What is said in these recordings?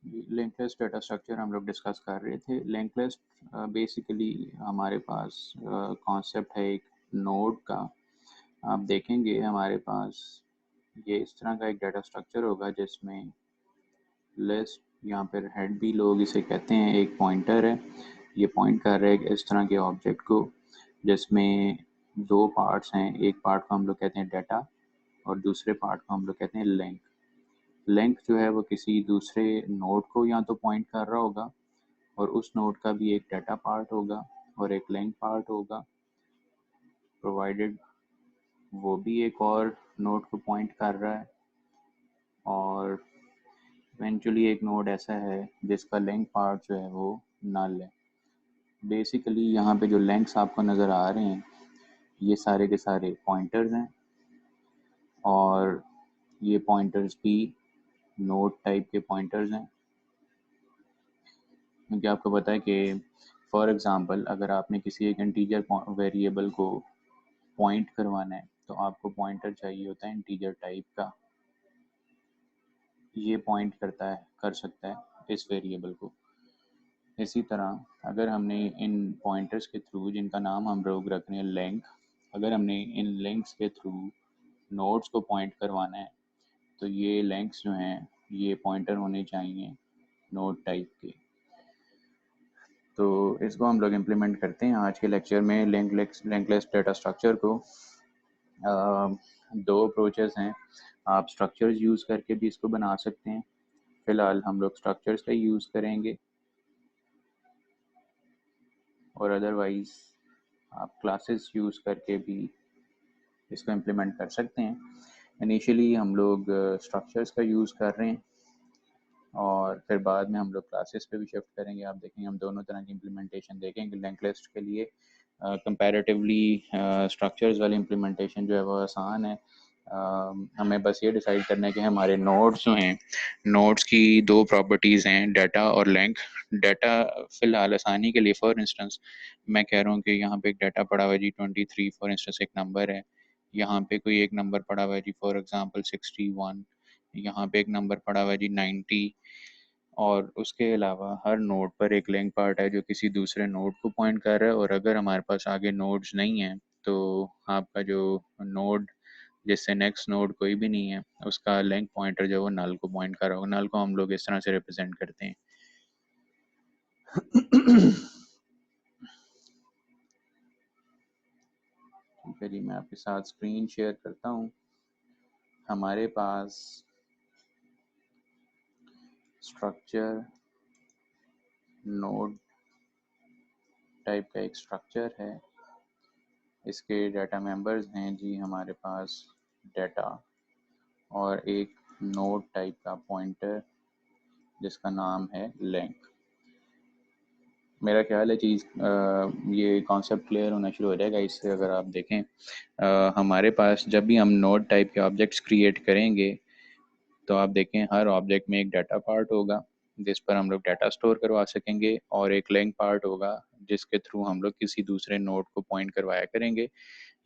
Link list data structure हम लोग discuss कर रहे थे। लिंक लिस्ट बेसिकली हमारे पास कॉन्सेप्ट है एक नोड का। आप देखेंगे हमारे पास ये इस तरह का एक डाटा स्ट्रक्चर होगा जिसमें लिस्ट, यहाँ पर हेड भी लोग इसे कहते हैं, एक पॉइंटर है, ये पॉइंट कर रहा है इस तरह के ऑब्जेक्ट को जिसमें दो पार्ट्स हैं। एक पार्ट को हम लोग कहते हैं डाटा और दूसरे पार्ट को हम लोग कहते हैं लिंक। लिंक जो है वो किसी दूसरे नोड को या तो पॉइंट कर रहा होगा और उस नोड का भी एक डाटा पार्ट होगा और एक लिंक पार्ट होगा, प्रोवाइडेड वो भी एक और नोड को पॉइंट कर रहा है। और इवेंचुअली एक नोड ऐसा है जिसका लिंक पार्ट जो है वो नल है। बेसिकली यहाँ पे जो लिंक्स आपको नज़र आ रहे हैं ये सारे के सारे पॉइंटर्स हैं और ये पॉइंटर्स भी नोड टाइप के पॉइंटर्स हैं, क्योंकि आपको पता है कि फॉर एग्ज़ाम्पल अगर आपने किसी एक इंटीजर वेरिएबल को पॉइंट करवाना है तो आपको पॉइंटर चाहिए होता है इंटीजर टाइप का। ये पॉइंट कर सकता है इस वेरिएबल को। इसी तरह अगर हमने इन पॉइंटर्स के थ्रू, जिनका नाम हम लोग रख रहे हैं लिंक, अगर हमने इन लिंक्स के थ्रू नोड्स को पॉइंट करवाना है तो ये लिंक्स जो हैं ये पॉइंटर होने चाहिए नोड टाइप के। तो इसको हम लोग इम्प्लीमेंट करते हैं आज के लेक्चर में। लिंक लिस्ट डाटा स्ट्रक्चर को दो अप्रोचेस हैं। आप स्ट्रक्चर्स यूज़ करके भी इसको बना सकते हैं। फ़िलहाल हम लोग स्ट्रक्चर्स का यूज़ करेंगे और अदरवाइज़ आप क्लासेस यूज़ करके भी इसको इम्प्लीमेंट कर सकते हैं। इनिशियली हम लोग स्ट्रक्चर्स का यूज़ कर रहे हैं और फिर बाद में हम लोग क्लासेस पे भी शिफ्ट करेंगे। आप देखेंगे हम दोनों तरह की इम्प्लीमेंटेशन देखेंगे। लिंक लिस्ट के लिए कंपैरेटिवली स्ट्रक्चर्स वाली इम्प्लीमेंटेशन जो है वो आसान है। हमें बस ये डिसाइड करना है कि हमारे नोड्स जो हैं, नोड्स की दो प्रॉपर्टीज़ हैं, डाटा और लिंक। डाटा फ़िलहाल आसानी के लिए फॉर इंस्टेंस मैं कह रहा हूँ कि यहाँ पे एक डाटा पड़ा हुआ है जी 23, फॉर इंस्टेंस एक नंबर है। यहाँ पे कोई एक नंबर पड़ा हुआ है जी फॉर एग्ज़ाम्पल 61, यहाँ पे एक नंबर पड़ा हुआ है जी 90। और उसके अलावा हर नोड पर एक लिंक पार्ट है जो किसी दूसरे नोड को पॉइंट कर रहा है। और अगर हमारे पास आगे नोड्स नहीं हैं तो आपका जो नोड जिससे नेक्स्ट नोड कोई भी नहीं है उसका लिंक पॉइंटर जो वो नल को पॉइंट कर रहा होगा। नल को हम लोग इस तरह से रिप्रेजेंट करते हैं। ठीक है जी, मैं आपके साथ स्क्रीन शेयर करता हूँ। हमारे पास स्ट्रक्चर नोड टाइप का एक स्ट्रक्चर है। इसके डाटा मेंबर्स हैं जी हमारे पास डाटा और एक नोड टाइप का पॉइंटर जिसका नाम है लिंक। मेरा ख्याल है चीज़ ये कॉन्सेप्ट क्लियर होना शुरू हो जाएगा इससे। अगर आप देखें हमारे पास जब भी हम नोड टाइप के ऑब्जेक्ट्स क्रिएट करेंगे तो आप देखें हर ऑब्जेक्ट में एक डाटा पार्ट होगा जिस पर हम लोग डाटा स्टोर करवा सकेंगे और एक लिंक पार्ट होगा जिसके थ्रू हम लोग किसी दूसरे नोड को पॉइंट करवाया करेंगे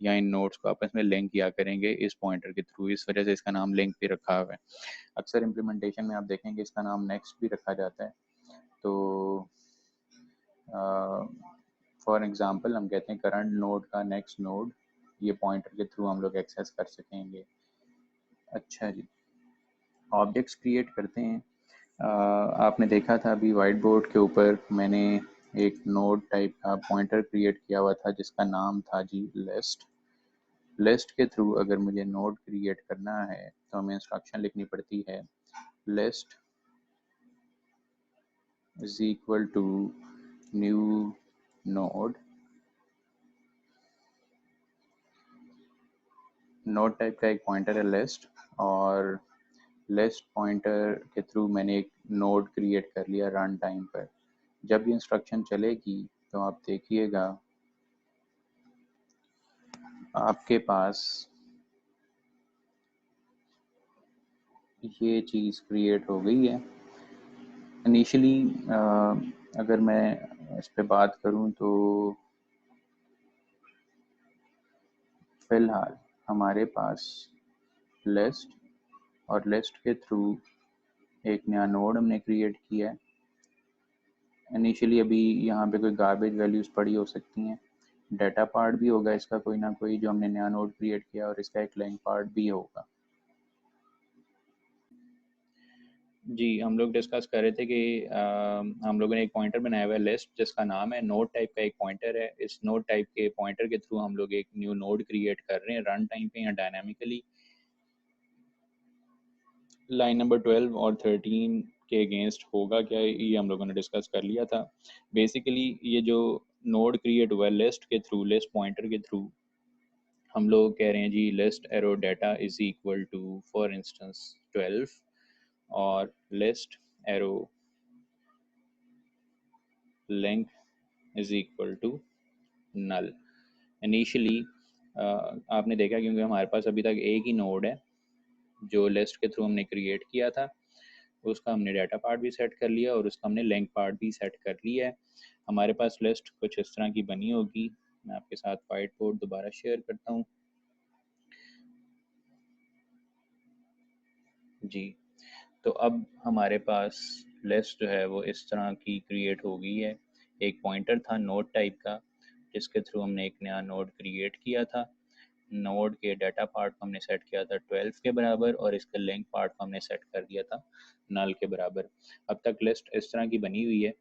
या इन नोड्स को आपस में लिंक किया करेंगे इस पॉइंटर के थ्रू। इस वजह से इसका नाम लिंक भी रखा हुआ है। अक्सर इम्प्लीमेंटेशन में आप देखेंगे इसका नाम नेक्स्ट भी रखा जाता है। तो फॉर एग्ज़ाम्पल हम कहते हैं करंट नोड का नेक्स्ट नोड, ये पॉइंटर के थ्रू हम लोग एक्सेस कर सकेंगे। अच्छा जी, ऑब्जेक्ट्स क्रिएट करते हैं। आपने देखा था अभी वाइट बोर्ड के ऊपर मैंने एक नोड टाइप का पॉइंटर क्रिएट किया हुआ था जिसका नाम था जी लिस्ट। लिस्ट के थ्रू अगर मुझे नोड क्रिएट करना है तो हमें इंस्ट्रक्शन लिखनी पड़ती है list is equal to new node. Node type का एक पॉइंटर है लिस्ट और लिस्ट पॉइंटर के थ्रू मैंने एक नोड क्रिएट कर लिया रन टाइम पर। जब ये इंस्ट्रक्शन चलेगी तो आप देखिएगा आपके पास ये चीज़ क्रिएट हो गई है। इनिशियली अगर मैं इस पे बात करूं तो फ़िलहाल हमारे पास लिस्ट और लिस्ट के थ्रू एक नया नोड हमने क्रिएट किया है। इनिशियली अभी यहाँ पे कोई गार्बेज वैल्यूज़ पड़ी हो सकती हैं, डाटा पार्ट भी होगा इसका कोई ना कोई जो हमने नया नोड क्रिएट किया, और इसका एक लेंथ पार्ट भी होगा। जी, हम लोग डिस्कस कर रहे थे कि हम लोगों ने एक पॉइंटर बनाया हुआ है लिस्ट, जिसका नाम है नोड टाइप का एक पॉइंटर है। इस नोड टाइप के पॉइंटर के थ्रू हम लोग एक न्यू नोड क्रिएट कर रहे हैं रन टाइम पे या डायनामिकली। लाइन नंबर 12 और 13 के अगेंस्ट होगा क्या, ये हम लोगों ने डिस्कस कर लिया था। बेसिकली ये जो नोड क्रिएट हुआ है लिस्ट के थ्रू, लिस्ट पॉइंटर के थ्रू, हम लोग कह रहे हैं जी list arrow data is equal to for instance 12 और list arrow length is equal to null. Initially आपने देखा क्योंकि हमारे पास अभी तक एक ही नोड है जो लिस्ट के थ्रू हमने क्रिएट किया था, उसका हमने डाटा पार्ट भी सेट कर लिया और उसका हमने लेंथ पार्ट भी सेट कर लिया है। हमारे पास लिस्ट कुछ इस तरह की बनी होगी। मैं आपके साथ वाइट बोर्ड दोबारा शेयर करता हूँ जी। तो अब हमारे पास लिस्ट जो है वो इस तरह की क्रिएट हो गई है। एक पॉइंटर था नोड टाइप का जिसके थ्रू हमने एक नया नोड क्रिएट किया था। नोड के डाटा पार्ट को हमने सेट किया था 12 के बराबर और इसके लेंथ पार्ट को हमने सेट कर दिया था नल के बराबर। अब तक लिस्ट इस तरह की बनी हुई है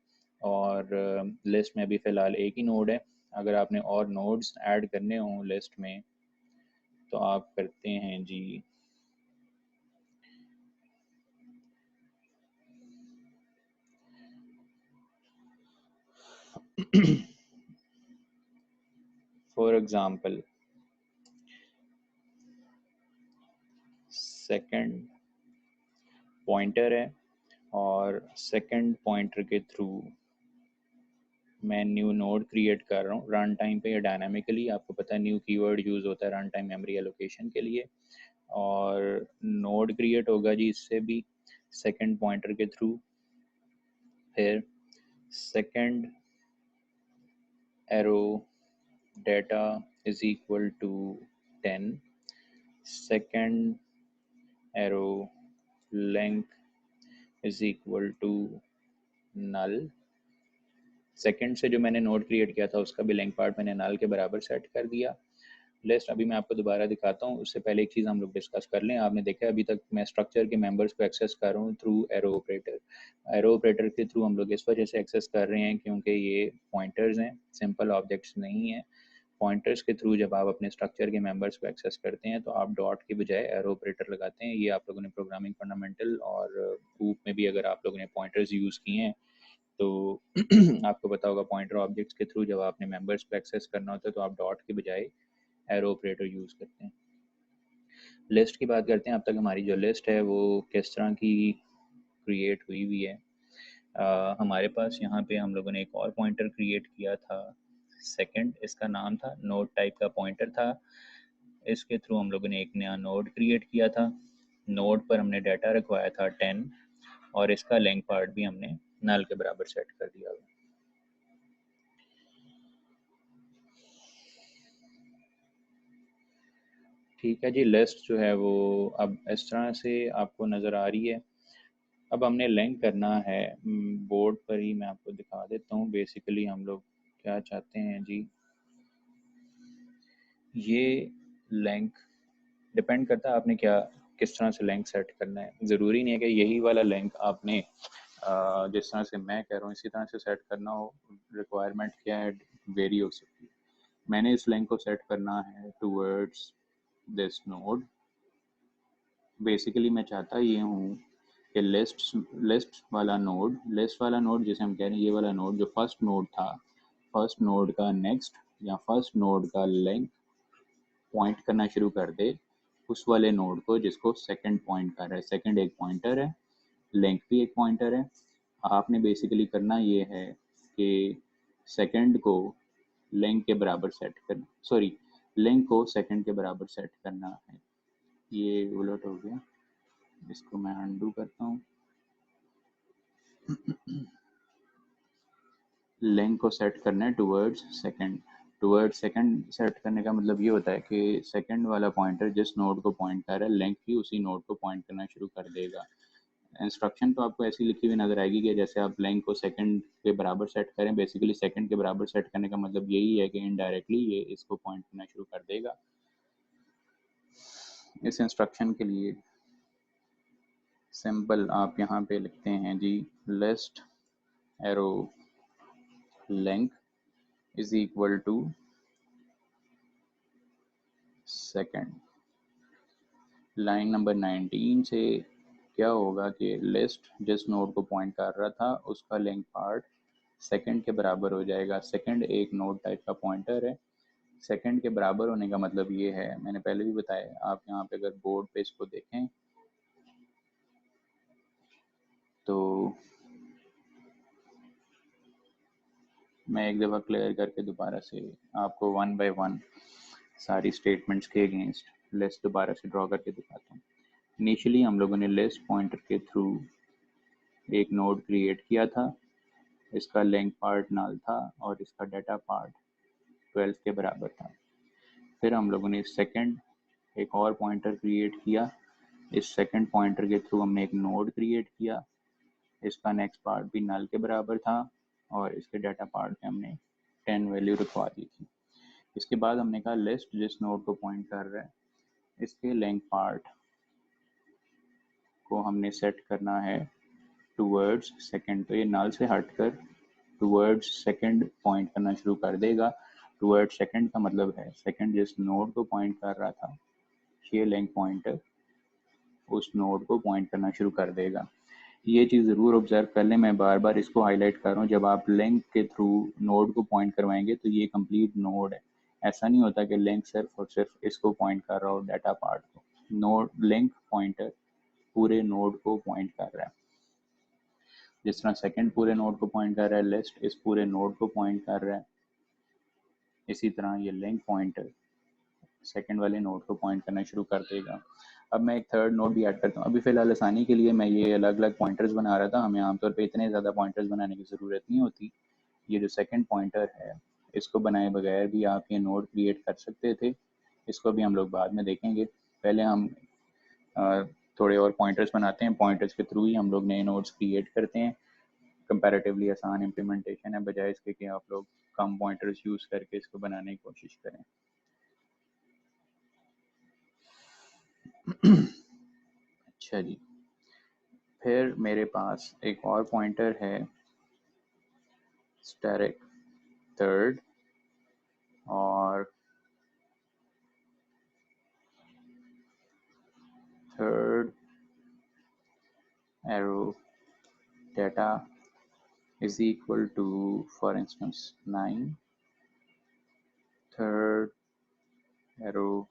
और लिस्ट में अभी फ़िलहाल एक ही नोड है। अगर आपने और नोड्स ऐड करने हों लिस्ट में तो आप करते हैं जी फॉर एग्ज़ाम्पल सेकंड पॉइंटर है और सेकंड पॉइंटर के थ्रू मैं न्यू नोड क्रिएट कर रहा हूँ रन टाइम पे या डायनामिकली। आपको पता है न्यू कीवर्ड यूज़ होता है रन टाइम मेमोरी एलोकेशन के लिए, और नोड क्रिएट होगा जी इससे भी सेकंड पॉइंटर के थ्रू। फिर second arrow data is equal to 10, second arrow length is equal to null. Second से जो मैंने नोड क्रिएट किया था उसका भी लेंथ पार्ट मैंने नल के बराबर सेट कर दिया। लिस्ट अभी मैं आपको दोबारा दिखाता हूँ, उससे पहले एक चीज़ हम लोग डिस्कस कर लें। आपने देखा अभी तक मैं स्ट्रक्चर के मेंबर्स को एक्सेस कर रहा हूँ through arrow operator. Arrow operator के थ्रू हम लोग इस वजह से एक्सेस कर रहे हैं क्योंकि ये पॉइंटर्स हैं, सिंपल ऑब्जेक्ट्स नहीं है। पॉइंटर्स के थ्रू जब आप अपने स्ट्रक्चर के मेंबर्स को एक्सेस करते हैं तो आप डॉट की बजाय एरो ऑपरेटर लगाते हैं। ये आप लोगों ने प्रोग्रामिंग फंडामेंटल और ऊप में भी अगर आप लोगों ने पॉइंटर्स यूज़ किए हैं तो आपको पता होगा पॉइंटर ऑब्जेक्ट्स के थ्रू जब आपने मेंबर्स को एक्सेस करना होता है तो आप डॉट की बजाय एरो ऑपरेटर यूज़ करते हैं। लिस्ट की बात करते हैं। अब तक हमारी जो लिस्ट है वो किस तरह की क्रिएट हुई हुई है। हमारे पास यहाँ पे हम लोगों ने एक और पॉइंटर क्रिएट किया था सेकंड, इसका नाम था नोड टाइप का पॉइंटर था। इसके थ्रू हम लोगों ने एक नया नोड क्रिएट किया था। नोड पर हमने डाटा रखवाया था 10 और इसका लेंथ पार्ट भी हमने नल के बराबर सेट कर दिया। ठीक है जी, लिस्ट जो है वो अब इस तरह से आपको नज़र आ रही है। अब हमने लिंक करना है बोर्ड पर ही, मैं आपको दिखा देता हूँ। बेसिकली हम लोग क्या चाहते हैं जी, ये लिंक डिपेंड करता है आपने क्या किस तरह से लिंक सेट करना है। ज़रूरी नहीं है कि यही वाला लिंक आपने जिस तरह से मैं कह रहा हूँ इसी तरह से सेट करना हो। रिक्वायरमेंट क्या है वेरी हो सकती है। मैंने इस लिंक को सेट करना है टूवर्ड्स दिस नोड। बेसिकली मैं चाहता ये हूँ कि लिस्ट वाला नोड जिसे हम कह रहे हैं, ये वाला नोड जो फर्स्ट नोड था, फर्स्ट नोड का नेक्स्ट या फर्स्ट नोड का लिंक पॉइंट करना शुरू कर दे उस वाले नोड को जिसको सेकंड पॉइंट कर रहा है। सेकंड एक पॉइंटर है, लिंक भी एक पॉइंटर है। आपने बेसिकली करना ये है कि सेकंड को लिंक के बराबर सेट करना, सॉरी लिंक को सेकंड के बराबर सेट करना है। ये उलट हो गया, इसको मैं अनडू करता हूँ। लिंक को सेट करना है towards second. Towards second set करने का मतलब ये होता है कि सेकंड वाला पॉइंटर जिस नोड को पॉइंट कर रहा है, लिंक भी उसी नोड को पॉइंट करना शुरू कर देगा। इंस्ट्रक्शन तो आपको ऐसी लिखी हुई नज़र आएगी कि जैसे आप लेंथ को सेकंड के बराबर सेट करें। बेसिकली सेकंड के बराबर सेट करने का मतलब यही है कि इनडायरेक्टली ये इसको पॉइंट करना शुरू कर देगा। इस इंस्ट्रक्शन के लिए सिंपल आप यहाँ पे लिखते हैं जी, list arrow length is equal to second. Line number 19 से क्या होगा कि लिस्ट जिस नोड को पॉइंट कर रहा था उसका लेंथ पार्ट सेकंड के बराबर हो जाएगा। सेकंड एक नोड टाइप का पॉइंटर है। सेकंड के बराबर होने का मतलब ये है, मैंने पहले भी बताया, आप यहाँ पे अगर बोर्ड पे इसको देखें तो मैं एक दफ़ा क्लियर करके दोबारा से आपको वन बाय वन सारी स्टेटमेंट्स के अगेंस्ट लिस्ट दोबारा से ड्रॉ करके दिखाता हूँ। इनिशियली हम लोगों ने लिस्ट पॉइंटर के थ्रू एक नोड क्रिएट किया था। इसका लेंथ पार्ट नल था और इसका डाटा पार्ट 12 के बराबर था। फिर हम लोगों ने सेकंड एक और पॉइंटर क्रिएट किया। इस सेकंड पॉइंटर के थ्रू हमने एक नोड क्रिएट किया। इसका नेक्स्ट पार्ट भी नल के बराबर था और इसके डाटा पार्ट में हमने 10 वैल्यू रखवा दी थी। इसके बाद हमने कहा लिस्ट जिस नोड को पॉइंट कर रहा है इसके लेंथ पार्ट को हमने सेट करना है टूवर्ड्स सेकंड। तो ये नल से हटकर टूवर्ड्स सेकंड पॉइंट करना शुरू कर देगा। टूवर्ड्स सेकंड का मतलब है सेकंड जिस नोड को पॉइंट कर रहा था ये लेंथ पॉइंटर उस नोड को पॉइंट करना शुरू कर देगा। ये चीज़ ज़रूर ऑब्जर्व कर लें, मैं बार बार इसको हाईलाइट कर रहा हूँ। जब आप लेंथ के थ्रू नोड को पॉइंट करवाएंगे तो ये कंप्लीट नोड है। ऐसा नहीं होता कि लेंथ सिर्फ और सिर्फ इसको पॉइंट कर रहा हो डाटा पार्ट को। नोड लेंथ पॉइंटर पूरे नोड को पॉइंट कर रहा है। जिस तरह सेकंड पूरे नोड को पॉइंट कर रहा है, लिस्ट इस पूरे नोड को पॉइंट कर रहा है, इसी तरह ये लेंथ पॉइंटर सेकंड वाले नोड को पॉइंट करना शुरू कर देगा। अब मैं एक थर्ड नोड भी ऐड करता हूँ। अभी फ़िलहाल आसानी के लिए मैं ये अलग अलग पॉइंटर्स बना रहा था। हमें आमतौर पे इतने ज़्यादा पॉइंटर्स बनाने की ज़रूरत नहीं होती। ये जो सेकंड पॉइंटर है इसको बनाए बगैर भी आप ये नोड क्रिएट कर सकते थे। इसको भी हम लोग बाद में देखेंगे। पहले हम थोड़े और पॉइंटर्स बनाते हैं। पॉइंटर्स के थ्रू ही हम लोग नए नोड्स क्रिएट करते हैं। कंपैरेटिवली आसान इम्प्लीमेंटेशन है, बजाय इसके कि आप लोग कम पॉइंटर्स यूज़ करके इसको बनाने की कोशिश करें। अच्छा जी, फिर मेरे पास एक और पॉइंटर है स्टैटिक थर्ड और third arrow data is equal to for instance 9। Third arrow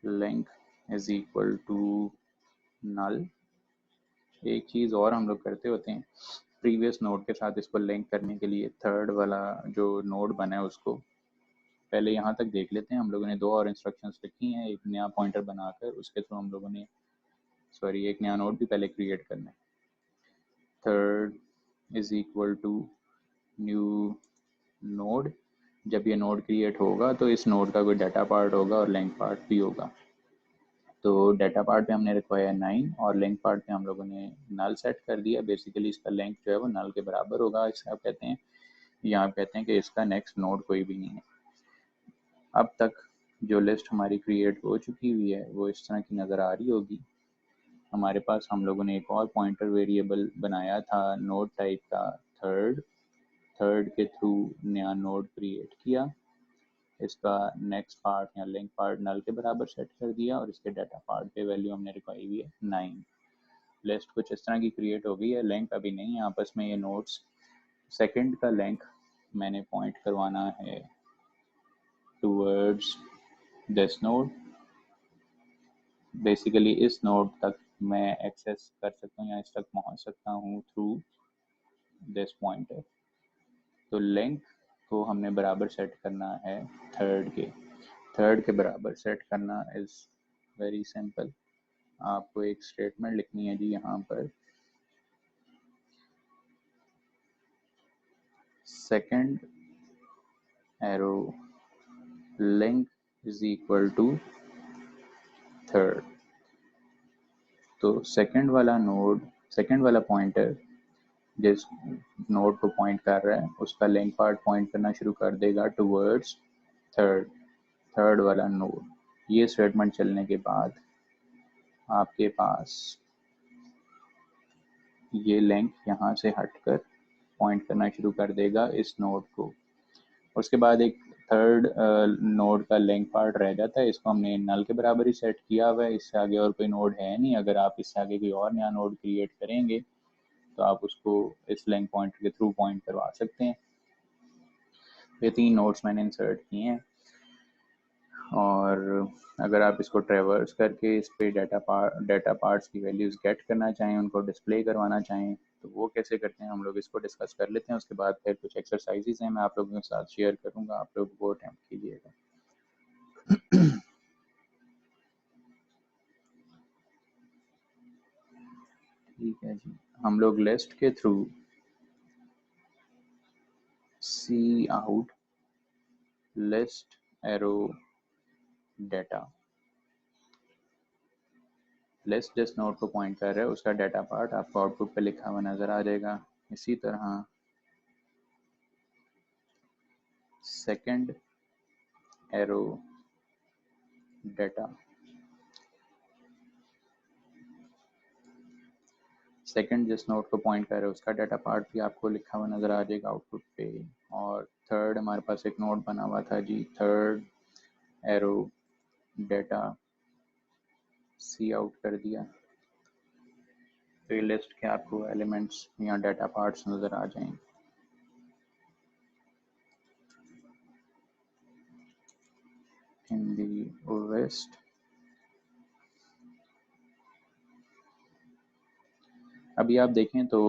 length is equal to null. एक चीज़ और हम लोग करते होते हैं, प्रीवियस नोड के साथ इसको लिंक करने के लिए थर्ड वाला जो नोड बना है उसको पहले यहाँ तक देख लेते हैं। हम लोगों ने दो और इंस्ट्रक्शंस लिखी हैं, एक नया पॉइंटर बनाकर उसके थ्रू हम लोगों ने एक नया नोड भी पहले क्रिएट करना है। Third is equal to new node. जब ये नोड क्रिएट होगा तो इस नोड का कोई डाटा पार्ट होगा और लेंथ पार्ट भी होगा। तो डाटा पार्ट पे हमने रखवाया 9 और लेंथ पार्ट पे हम लोगों ने नल सेट कर दिया। बेसिकली इसका लेंथ जो है वो नल के बराबर होगा। इसे आप कहते हैं, यहाँ आप कहते हैं कि इसका नेक्स्ट नोड कोई भी नहीं है। अब तक जो लिस्ट हमारी क्रिएट हो चुकी हुई है वो इस तरह की नज़र आ रही होगी। हमारे पास हम लोगों ने एक और पॉइंटर वेरिएबल बनाया था नोड टाइप का थर्ड। थर्ड के थ्रू नया नोड क्रिएट किया। इसका नेक्स्ट पार्ट या लिंक पार्ट नल के बराबर सेट कर दिया और इसके डाटा पार्ट पे वैल्यू हमने रिक्वायरी हुई है 9। लिस्ट कुछ इस तरह की क्रिएट हो गई है। लिंक अभी नहीं है आपस में, ये नोड्स। सेकंड का लिंक मैंने पॉइंट करवाना है टूवर्ड्स दिस नोड। बेसिकली इस नोड तक मैं एक्सेस कर सकता हूँ या इस तक पहुँच सकता हूँ थ्रू दिस पॉइंटर। तो लेंथ को हमने बराबर सेट करना है थर्ड के। थर्ड के बराबर सेट करना इज़ वेरी सिंपल। आपको एक स्टेटमेंट लिखनी है जी यहाँ पर, second arrow length is equal to third. तो सेकंड वाला नोड सेकंड वाला पॉइंटर जिस नोड को पॉइंट कर रहा है उसका लिंक पार्ट पॉइंट करना शुरू कर देगा टूवर्ड्स थर्ड वाला नोड। ये स्टेटमेंट चलने के बाद आपके पास ये लिंक यहाँ से हटकर पॉइंट करना शुरू कर देगा इस नोड को। उसके बाद एक थर्ड नोड का लिंक पार्ट रह जाता है, इसको हमने नल के बराबर ही सेट किया हुआ है, इससे आगे और कोई नोड है नहीं। अगर आप इससे आगे कोई और नया नोड क्रिएट करेंगे तो आप उसको इस लिंक पॉइंटर के थ्रू पॉइंट करवा सकते हैं। ये 3 नोड्स मैंने इंसर्ट किए हैं, और अगर आप इसको ट्रेवर्स करके इस पे डाटा पार्ट्स की वैल्यूज़ गेट करना चाहें, उनको डिस्प्ले करवाना चाहें, तो वो कैसे करते हैं हम लोग इसको डिस्कस कर लेते हैं। उसके बाद फिर कुछ एक्सरसाइजेज हैं मैं आप लोगों के साथ शेयर करूँगा, आप लोग वो अटैम्प्ट कीजिएगा। ठीक है जी, हम लोग लिस्ट के through see out list arrow data, list जिस नोड को पॉइंट कर रहा है उसका डाटा पार्ट आपको आउटपुट पे लिखा हुआ नज़र आ जाएगा। इसी तरह सेकंड एरो डाटा, सेकंड जिस नोड को पॉइंट कर रहे हैं उसका डाटा पार्ट भी आपको लिखा हुआ नज़र आ जाएगा आउटपुट पे। और थर्ड हमारे पास एक नोड बना हुआ था जी, थर्ड एरो डाटा सी आउट कर दिया, तो ये लिस्ट के आपको एलिमेंट्स या डाटा पार्ट्स नज़र आ जाएंगे। इन दी लिस्ट अभी आप देखें तो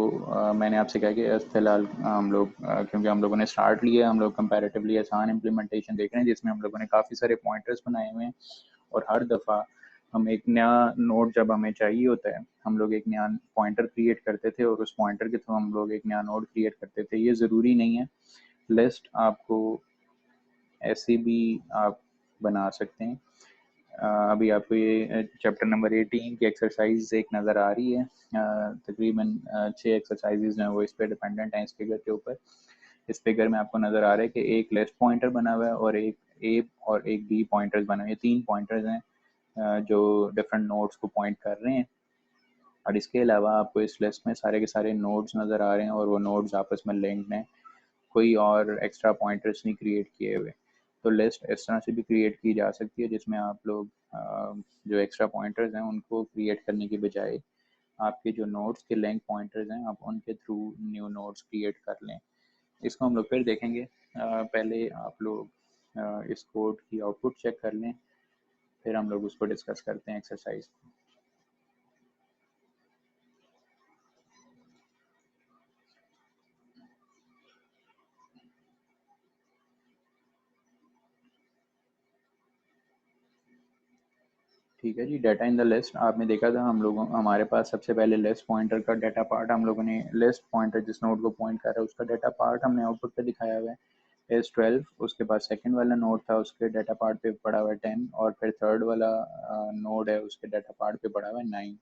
मैंने आपसे कहा कि फ़िलहाल हम लोग क्योंकि हम लोगों ने स्टार्ट लिया, हम लोग कंपैरेटिवली आसान इम्प्लीमेंटेशन देख रहे हैं जिसमें हम लोगों ने काफ़ी सारे पॉइंटर्स बनाए हुए हैं, और हर दफ़ा हम एक नया नोड जब हमें चाहिए होता है हम लोग एक नया पॉइंटर क्रिएट करते थे, और उस पॉइंटर के थ्रू हम लोग एक नया नोड क्रिएट करते थे। ये ज़रूरी नहीं है, लिस्ट आपको ऐसे भी आप बना सकते हैं। अभी आपको ये चैप्टर नंबर 18 की एक्सरसाइज एक नज़र आ रही है, तकरीबन 6 एक्सरसाइजेज हैं वो इस पर डिपेंडेंट हैं, इस फिगर के ऊपर। इस फिगर में आपको नज़र आ रहा है कि एक लिस्ट पॉइंटर बना हुआ है और एक ए और एक बी पॉइंटर्स बने हुए हैं। 3 पॉइंटर्स हैं जो डिफरेंट नोड्स को पॉइंट कर रहे हैं, और इसके अलावा आपको इस लिस्ट में सारे के सारे नोड्स नज़र आ रहे हैं और वो नोड्स आपस में लिंक्ड हैं, कोई और एक्स्ट्रा पॉइंटर्स नहीं क्रिएट किए हुए। तो लिस्ट इस तरह से भी क्रिएट की जा सकती है जिसमें आप लोग जो एक्स्ट्रा पॉइंटर्स हैं उनको क्रिएट करने की बजाय आपके जो नोड्स के लिंक पॉइंटर्स हैं आप उनके थ्रू न्यू नोड्स क्रिएट कर लें। इसको हम लोग फिर देखेंगे। पहले आप लोग इस कोड की आउटपुट चेक कर लें, फिर हम लोग उसको डिस्कस करते हैं एक्सरसाइज। ठीक है जी, डाटा इन द लिस्ट आपने देखा था, हम लोगों हमारे पास सबसे पहले लिस्ट पॉइंटर का डाटा पार्ट हम लोगों ने, लिस्ट पॉइंटर जिस नोड को पॉइंट कर रहा है उसका डाटा पार्ट हमने आउटपुट पे दिखाया हुआ है एस 12। उसके बाद सेकंड वाला नोड था उसके डाटा पार्ट पे पड़ा हुआ है 10, और फिर थर्ड वाला नोड है उसके डाटा पार्ट पे पड़ा हुआ है 9।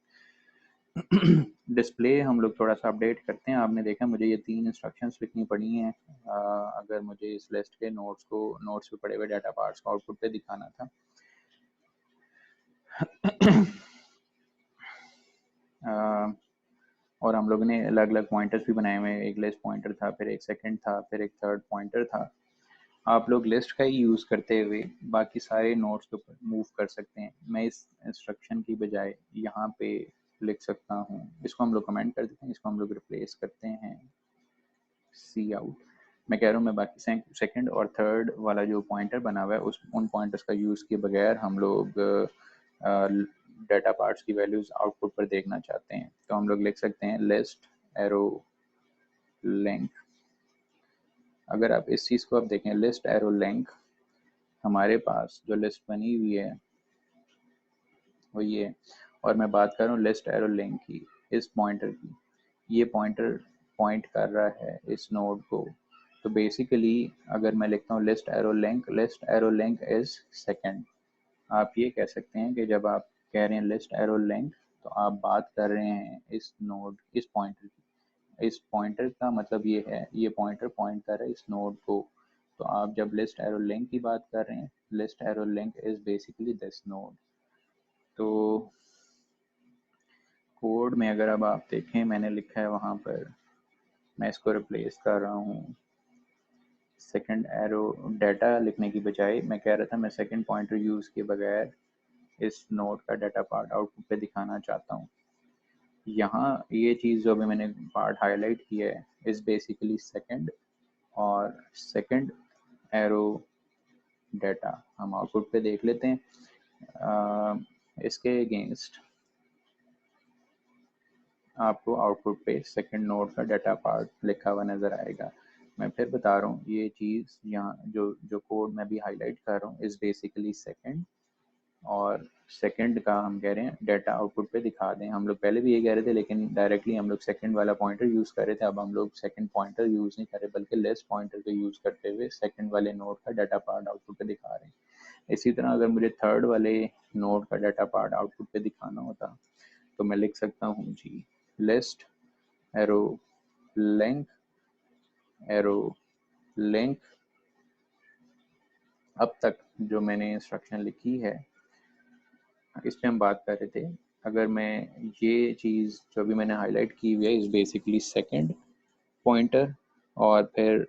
डिस्प्ले हम लोग थोड़ा सा अपडेट करते हैं। आपने देखा मुझे ये 3 इंस्ट्रक्शंस लिखनी पड़ी हैं अगर मुझे इस लिस्ट के नोट्स पे पड़े हुए डाटा पार्ट्स को आउटपुट पे दिखाना था। और हम लोगों ने अलग अलग पॉइंटर्स भी बनाए हुए हैं, एक लिस्ट पॉइंटर था, फिर एक सेकंड था, फिर एक थर्ड पॉइंटर था। आप लोग लिस्ट का ही यूज़ करते हुए बाकी सारे नोट्स के ऊपर मूव कर सकते हैं। मैं इस इंस्ट्रक्शन की बजाय यहाँ पे लिख सकता हूँ, इसको हम लोग कमेंट कर देते हैं, इसको हम लोग रिप्लेस करते हैं सी आउट। मैं कह रहा हूँ मैं बाकी सेकंड और थर्ड वाला जो पॉइंटर बना हुआ है उस उन पॉइंटर्स का यूज़ किए बगैर हम लोग डाटा पार्ट्स की वैल्यूज़ आउटपुट पर देखना चाहते हैं, तो हम लोग लिख सकते हैं लिस्ट एरो लेंथ। अगर आप इस चीज़ को आप देखें, लिस्ट एरो लेंथ, हमारे पास जो लिस्ट बनी हुई है वो ये, और मैं बात कर रहा हूँ लिस्ट एरो लेंथ की, इस पॉइंटर की। ये पॉइंटर पॉइंट कर रहा है इस नोड को, तो बेसिकली अगर मैं लिखता हूँ list arrow length is second, आप ये कह सकते हैं कि जब आप कह रहे हैं लिस्ट एरो लेंथ तो आप बात कर रहे हैं इस नोड, इस पॉइंटर की। इस पॉइंटर का मतलब ये है, ये पॉइंटर पॉइंट कर रहा है इस नोड को। तो आप जब लिस्ट एरो लिंक की बात कर रहे हैं, list arrow link is basically this node. तो कोड में अगर अब आप देखें, मैंने लिखा है वहाँ पर, मैं इसको रिप्लेस कर रहा हूँ सेकंड एरो डाटा लिखने की बजाय, मैं कह रहा था मैं सेकंड पॉइंटर यूज़ किए बगैर इस नोड का डाटा पार्ट आउटपुट पे दिखाना चाहता हूँ। यहाँ ये चीज़ जो अभी मैंने पार्ट हाईलाइट किया है इस बेसिकली सेकंड, और सेकंड एरो डाटा हम आउटपुट पे देख लेते हैं। इसके अगेंस्ट आपको आउटपुट पे सेकंड नोड का डाटा पार्ट लिखा हुआ नज़र आएगा। मैं फिर बता रहा हूँ, ये चीज़ यहाँ जो जो कोड मैं भी हाईलाइट कर रहा हूँ इस बेसिकली सेकंड, और सेकंड का हम कह रहे हैं डाटा आउटपुट पे दिखा दें। हम लोग पहले भी ये कह रहे थे, लेकिन डायरेक्टली हम लोग सेकंड वाला पॉइंटर यूज़ कर रहे थे। अब हम लोग सेकंड पॉइंटर यूज़ नहीं कर रहे, बल्कि लेस पॉइंटर का यूज़ करते हुए सेकंड वाले नोड का डाटा पार्ट आउटपुट पे दिखा रहे हैं। इसी तरह अगर मुझे थर्ड वाले नोड का डाटा पार्ट आउटपुट पे दिखाना होता तो मैं लिख सकता हूँ जी, list arrow link arrow link. अब तक जो मैंने इंस्ट्रक्शन लिखी है इस पे हम बात कर रहे थे। अगर मैं ये चीज़ जो भी मैंने हाईलाइट की हुई है इस बेसिकली सेकंड पॉइंटर, और फिर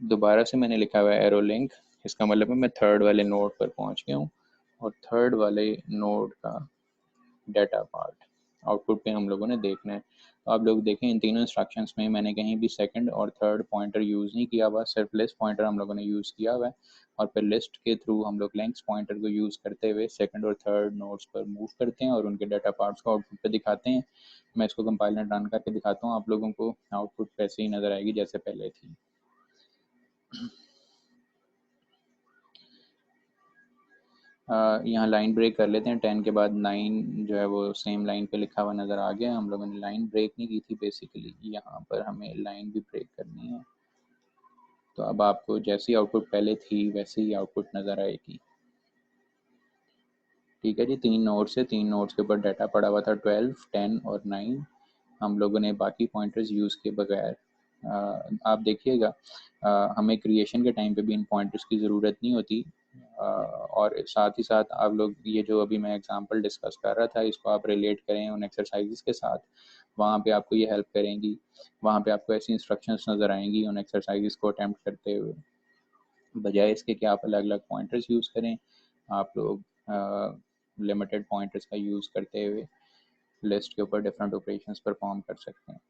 दोबारा से मैंने लिखा हुआ है एरो लिंक, इसका मतलब है मैं थर्ड वाले नोड पर पहुंच गया हूँ, और थर्ड वाले नोड का डाटा पार्ट आउटपुट पे हम लोगों ने देखना है। तो आप लोग देखें इन तीनों इंस्ट्रक्शंस में मैंने कहीं भी सेकंड और थर्ड पॉइंटर यूज़ नहीं किया हुआ, सिर्फ लिस्ट पॉइंटर हम लोगों ने यूज़ किया हुआ है, और फिर लिस्ट के थ्रू हम लोग लेंथ पॉइंटर को यूज़ करते हुए सेकंड और थर्ड नोड्स पर मूव करते हैं और उनके डाटा पार्ट्स को आउटपुट पे दिखाते हैं। मैं इसको कंपाइलर रन करके दिखाता हूँ आप लोगों को, आउटपुट वैसे ही नज़र आएगी जैसे पहले थी। यहाँ लाइन ब्रेक कर लेते हैं, 10 के बाद 9 जो है वो सेम लाइन पे लिखा हुआ नज़र आ गया। हम लोगों ने लाइन ब्रेक नहीं की थी बेसिकली, यहाँ पर हमें लाइन भी ब्रेक करनी है। तो अब आपको जैसी आउटपुट पहले थी वैसे ही आउटपुट नज़र आएगी। ठीक है जी, 3 नोड्स से 3 नोड्स के ऊपर डाटा पड़ा हुआ था 12, 10 और 9। हम लोगों ने बाकी पॉइंटर्स यूज़ किए बगैर, आप देखिएगा हमें क्रिएशन के टाइम पे भी इन पॉइंटर्स की ज़रूरत नहीं होती। और साथ ही साथ आप लोग ये जो अभी मैं एग्जांपल डिस्कस कर रहा था इसको आप रिलेट करें उन एक्सरसाइजेस के साथ, वहाँ पे आपको ये हेल्प करेंगी। वहाँ पे आपको ऐसी इंस्ट्रक्शंस नज़र आएंगी उन एक्सरसाइजेस को अटैम्प्ट करते हुए, बजाय इसके कि आप अलग अलग पॉइंटर्स यूज़ करें। आप लोग लिमिटेड पॉइंटर्स का यूज़ करते हुए लिस्ट के ऊपर डिफरेंट ऑपरेशंस परफॉर्म कर सकते हैं।